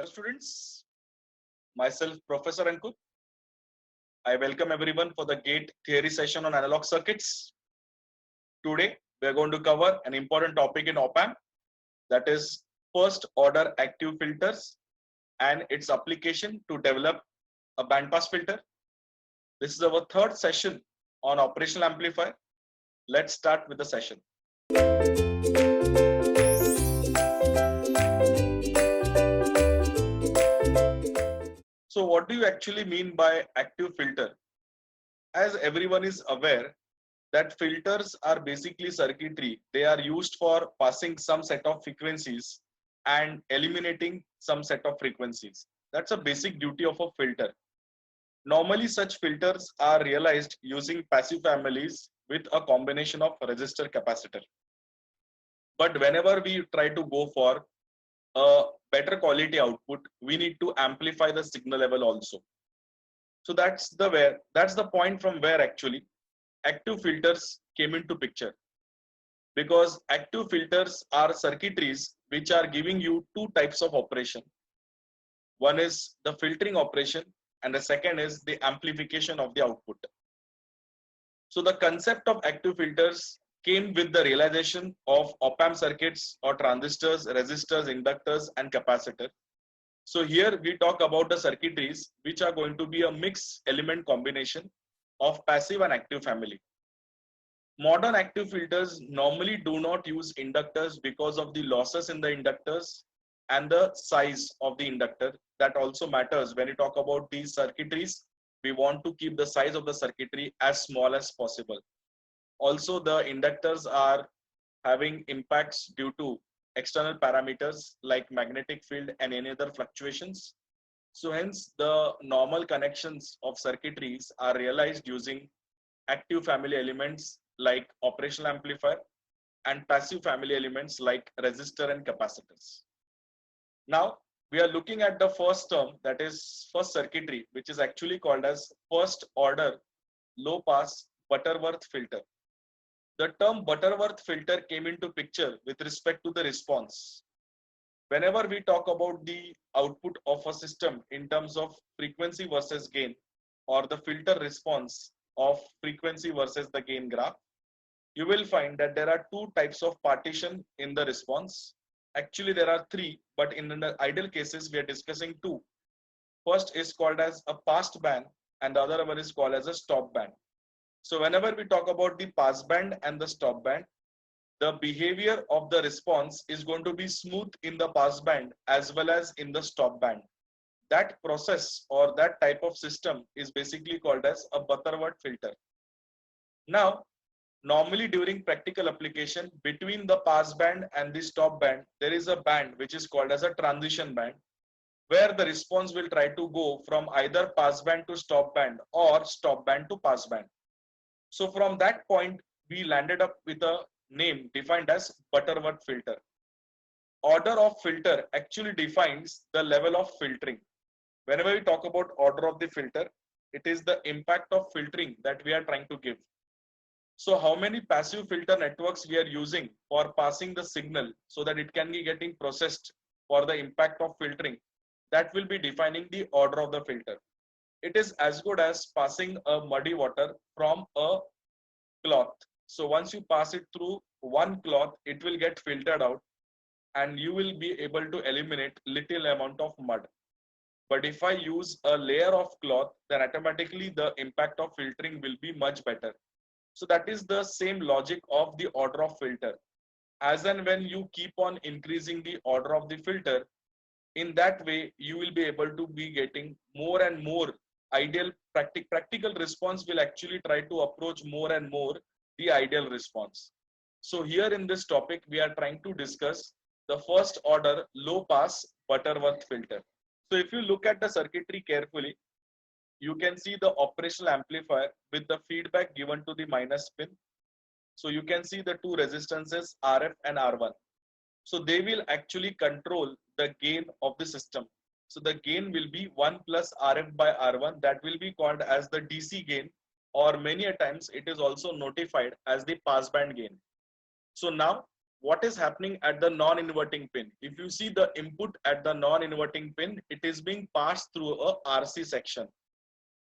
Hello students, myself Professor Ankur. I welcome everyone for the GATE theory session on analog circuits. Today we are going to cover an important topic in op-amp, that is first order active filters and its application to develop a bandpass filter. This is our third session on operational amplifier. Let's start with the session. So what do you actually mean by active filter? As everyone is aware that filters are basically circuitry. They are used for passing some set of frequencies and eliminating some set of frequencies. That's a basic duty of a filter. Normally such filters are realized using passive families with a combination of resistor capacitor. But whenever we try to go for a better quality output, we need to amplify the signal level also. So that's the point from where actually active filters came into picture, because active filters are circuitries which are giving you two types of operation. One is the filtering operation and the second is the amplification of the output. So the concept of active filters came with the realization of op-amp circuits or transistors, resistors, inductors and capacitor. So here we talk about the circuitries which are going to be a mixed element combination of passive and active family. Modern active filters normally do not use inductors because of the losses in the inductors and the size of the inductor. That also matters when you talk about these circuitries. We want to keep the size of the circuitry as small as possible. Also, the inductors are having impacts due to external parameters like magnetic field and any other fluctuations. So hence the normal connections of circuitries are realized using active family elements like operational amplifier and passive family elements like resistor and capacitors. Now we are looking at the first term, that is first circuitry, which is actually called as first order low pass Butterworth filter. The term Butterworth filter came into picture with respect to the response. Whenever we talk about the output of a system in terms of frequency versus gain, or the filter response of frequency versus the gain graph, you will find that there are two types of partition in the response. Actually, there are three, but in the ideal cases, we are discussing two. First is called as a passed band, and the other one is called as a stop band. So whenever we talk about the pass band and the stop band, the behavior of the response is going to be smooth in the pass band as well as in the stop band. That process or that type of system is basically called as a Butterworth filter. Now, normally during practical application, between the pass band and the stop band, there is a band which is called as a transition band, where the response will try to go from either pass band to stop band or stop band to pass band. So from that point, we landed up with a name defined as Butterworth filter. Order of filter actually defines the level of filtering. Whenever we talk about order of the filter, it is the impact of filtering that we are trying to give. So how many passive filter networks we are using for passing the signal so that it can be getting processed for the impact of filtering, that will be defining the order of the filter. It is as good as passing a muddy water from a cloth. So once you pass it through one cloth, it will get filtered out and you will be able to eliminate little amount of mud. But if I use a layer of cloth, then automatically the impact of filtering will be much better. So that is the same logic of the order of filter. As and when you keep on increasing the order of the filter, in that way you will be able to be getting more and more ideal practical response will actually try to approach more and more the ideal response. So here in this topic, we are trying to discuss the first order low pass Butterworth filter. So if you look at the circuitry carefully, you can see the operational amplifier with the feedback given to the minus pin. So you can see the two resistances RF and R1. So they will actually control the gain of the system. So the gain will be 1 plus RF by R1, that will be called as the DC gain, or many a times it is also notified as the passband gain. So now what is happening at the non-inverting pin. If you see the input at the non-inverting pin, it is being passed through a RC section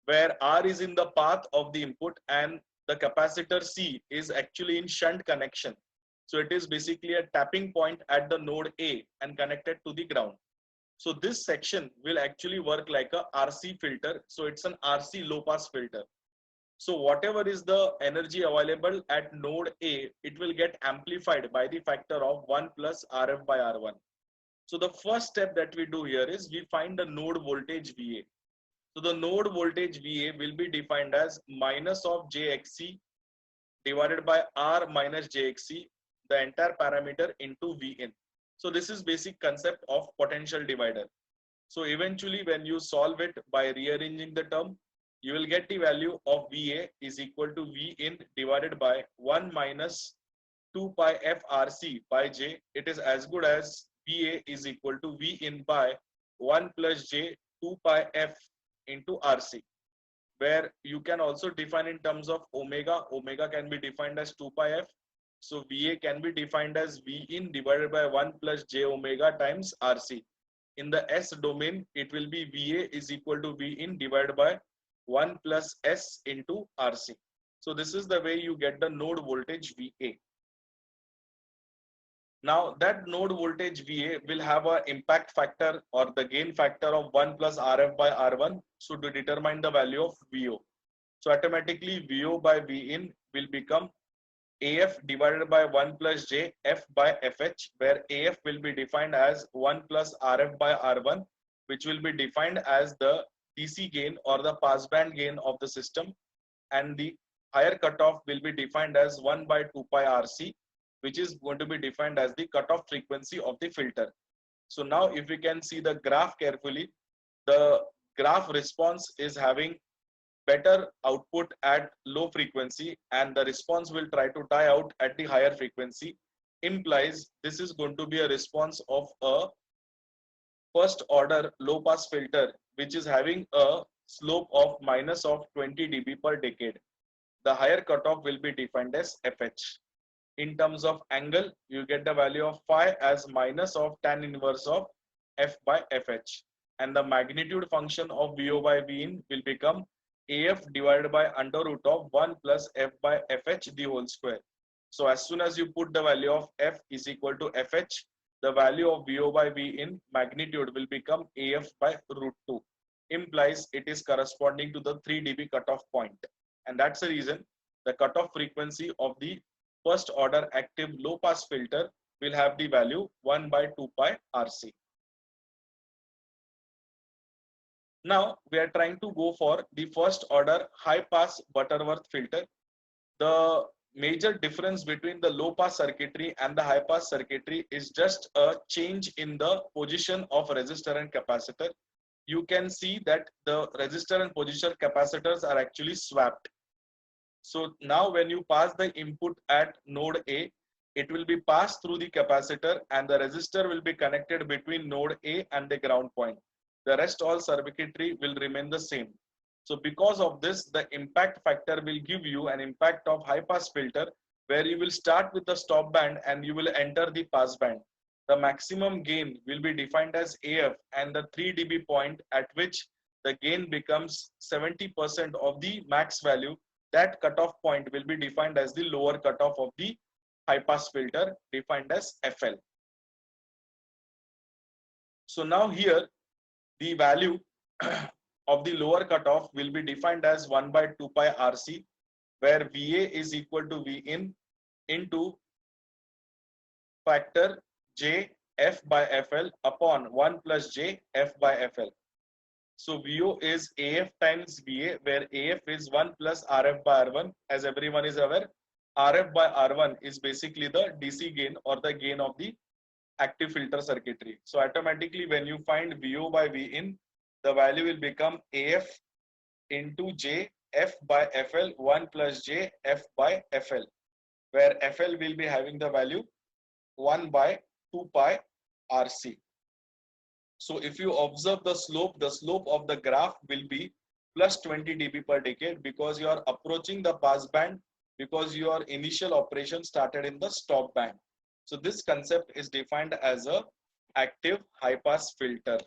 where R is in the path of the input and the capacitor C is actually in shunt connection. So it is basically a tapping point at the node A and connected to the ground. So this section will actually work like a RC filter. So it's an RC low pass filter. So whatever is the energy available at node A, it will get amplified by the factor of 1 plus RF by R1. So the first step that we do here is we find the node voltage VA. So the node voltage VA will be defined as minus of JXC divided by R minus JXC, the entire parameter into Vin. So this is basic concept of potential divider. So eventually when you solve it by rearranging the term, you will get the value of VA is equal to Vin divided by 1 minus 2 pi FRC by J. It is as good as VA is equal to Vin by 1 plus J 2 pi F into RC, where you can also define in terms of omega. Omega can be defined as 2 pi F. So VA can be defined as Vin divided by 1 plus J omega times RC. In the S domain, it will be VA is equal to Vin divided by 1 plus S into RC. So this is the way you get the node voltage VA. Now that node voltage VA will have an impact factor or the gain factor of 1 plus RF by R1. So to determine the value of VO. So automatically VO by Vin will become AF divided by 1 plus J F by FH, where AF will be defined as 1 plus RF by R1, which will be defined as the DC gain or the passband gain of the system, and the higher cutoff will be defined as 1 by 2 pi RC, which is going to be defined as the cutoff frequency of the filter. So now if we can see the graph carefully, the graph response is having better output at low frequency and the response will try to die out at the higher frequency, implies this is going to be a response of a first order low pass filter which is having a slope of minus of 20 dB per decade. The higher cutoff will be defined as FH. In terms of angle, you get the value of phi as minus of tan inverse of F by FH, and the magnitude function of VO by Vin will become AF divided by under root of 1 plus F by FH the whole square. So as soon as you put the value of F is equal to FH, the value of VO by Vin magnitude will become AF by root 2, implies it is corresponding to the 3 dB cutoff point. And that's the reason the cutoff frequency of the first order active low pass filter will have the value 1 by 2 pi RC. Now we are trying to go for the first order high pass Butterworth filter. The major difference between the low pass circuitry and the high pass circuitry is just a change in the position of resistor and capacitor. You can see that the resistor and position capacitors are actually swapped. So now when you pass the input at node A, it will be passed through the capacitor and the resistor will be connected between node A and the ground point. The rest all circuitry will remain the same. So because of this, the impact factor will give you an impact of high pass filter where you will start with the stop band and you will enter the pass band. The maximum gain will be defined as AF and the 3 dB point at which the gain becomes 70% of the max value. That cutoff point will be defined as the lower cutoff of the high pass filter defined as FL. So now here the value of the lower cutoff will be defined as 1 by 2 pi RC, where VA is equal to Vin into factor J F by FL upon 1 plus J F by FL. So VO is AF times VA, where AF is 1 plus RF by R1. As everyone is aware, RF by R1 is basically the DC gain or the gain of the active filter circuitry. So automatically when you find VO by Vin, the value will become AF into J F by FL 1 plus J F by FL, where FL will be having the value 1 by 2 pi RC. So if you observe the slope of the graph will be plus 20 dB per decade because you are approaching the pass band, because your initial operation started in the stop band. So this concept is defined as a active high pass filter.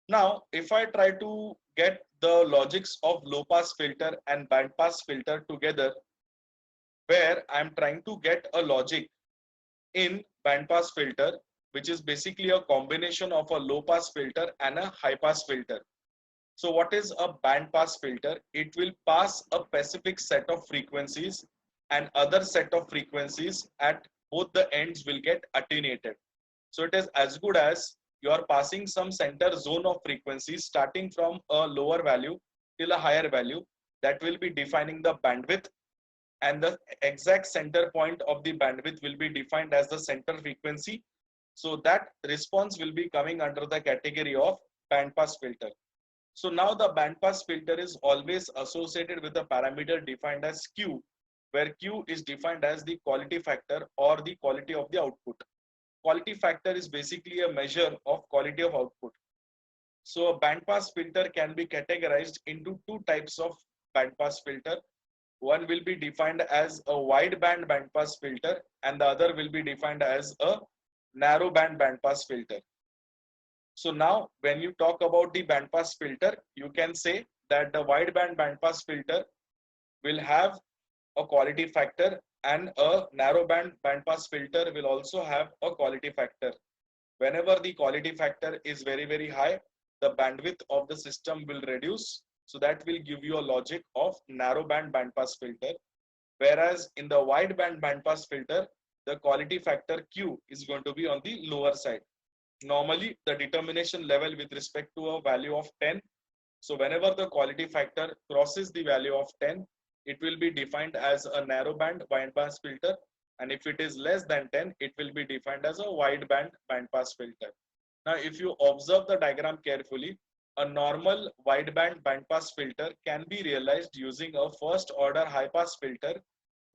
Now, if I try to get the logics of low pass filter and band pass filter together, where I'm trying to get a logic in band pass filter, which is basically a combination of a low pass filter and a high pass filter. So what is a band pass filter? It will pass a specific set of frequencies, and other set of frequencies at both the ends will get attenuated. So it is as good as you are passing some center zone of frequencies starting from a lower value till a higher value that will be defining the bandwidth, and the exact center point of the bandwidth will be defined as the center frequency. So that response will be coming under the category of band pass filter. So now the band pass filter is always associated with a parameter defined as Q, where Q is defined as the quality factor or the quality of the output. Quality factor is basically a measure of quality of output. So a band pass filter can be categorized into two types of band pass filter. One will be defined as a wide band bandpass filter, and the other will be defined as a narrow band bandpass filter. So now when you talk about the bandpass filter, you can say that the wide band bandpass filter will have a quality factor, and a narrow band bandpass filter will also have a quality factor. Whenever the quality factor is very high, the bandwidth of the system will reduce. So that will give you a logic of narrow band bandpass filter. Whereas in the wide band bandpass filter, the quality factor Q is going to be on the lower side. Normally, the determination level with respect to a value of 10. So whenever the quality factor crosses the value of 10, it will be defined as a narrow band bandpass filter. And if it is less than 10, it will be defined as a wide band bandpass filter. Now, if you observe the diagram carefully, a normal wideband bandpass filter can be realized using a first order high pass filter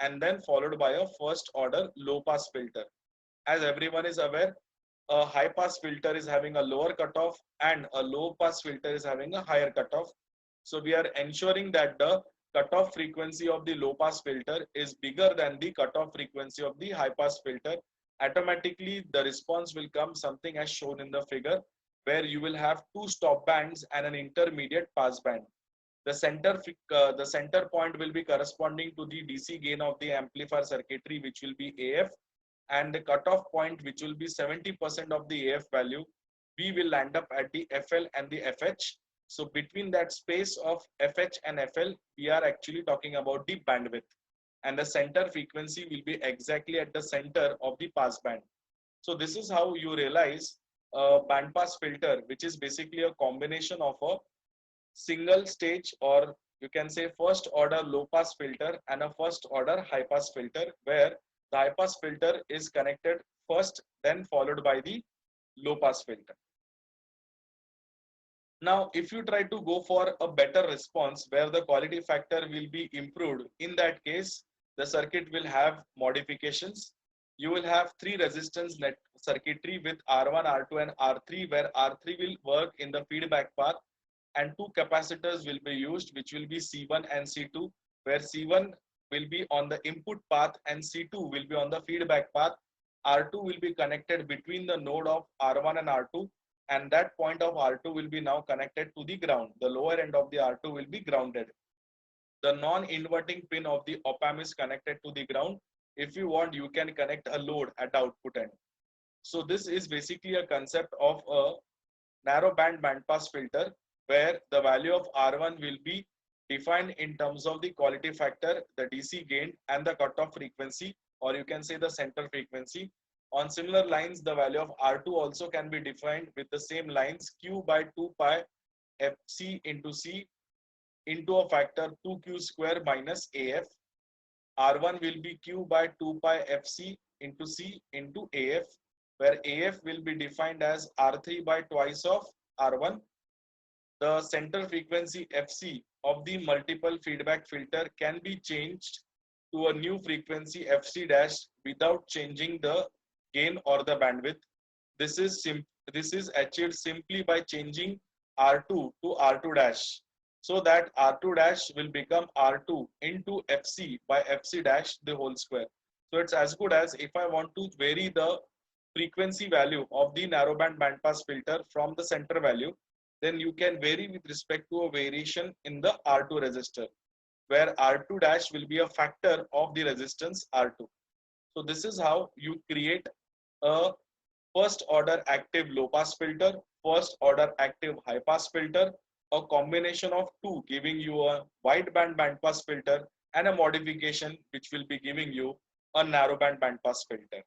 and then followed by a first order low pass filter. As everyone is aware, a high pass filter is having a lower cutoff and a low pass filter is having a higher cutoff. So we are ensuring that the cutoff frequency of the low pass filter is bigger than the cutoff frequency of the high pass filter. Automatically the response will come something as shown in the figure, where you will have two stop bands and an intermediate pass band. The center point will be corresponding to the DC gain of the amplifier circuitry, which will be AF, and the cutoff point, which will be 70% of the AF value. We will land up at the FL and the FH. So between that space of FH and FL, we are actually talking about the bandwidth, and the center frequency will be exactly at the center of the pass band. So this is how you realize a band pass filter, which is basically a combination of a single stage, or you can say first order low pass filter and a first order high pass filter, where the high pass filter is connected first, then followed by the low pass filter. Now, if you try to go for a better response where the quality factor will be improved, in that case, the circuit will have modifications. You will have three resistance net circuitry with R1, R2 and R3, where R3 will work in the feedback path, and two capacitors will be used, which will be C1 and C2, where C1 will be on the input path and C2 will be on the feedback path. R2 will be connected between the node of R1 and R2, and that point of R2 will be now connected to the ground. The lower end of the R2 will be grounded. The non-inverting pin of the op-amp is connected to the ground. If you want, you can connect a load at the output end. So this is basically a concept of a narrow band bandpass filter, where the value of R1 will be defined in terms of the quality factor, the DC gain and the cutoff frequency, or you can say the center frequency. On similar lines, the value of R2 also can be defined with the same lines, Q by 2 pi FC into C into a factor 2Q square minus AF. R1 will be Q by 2 pi FC into C into AF, where AF will be defined as R3 by twice of R1. The center frequency FC of the multiple feedback filter can be changed to a new frequency FC dash without changing the gain or the bandwidth. This is achieved simply by changing R2 to R2 dash, so that R2 dash will become R2 into FC by FC dash the whole square. So it's as good as if I want to vary the frequency value of the narrowband bandpass filter from the center value, then you can vary with respect to a variation in the R2 resistor, where R2 dash will be a factor of the resistance R2. So this is how you create a first order active low pass filter, first order active high pass filter, a combination of two giving you a wide band bandpass filter, and a modification which will be giving you a narrow band bandpass filter.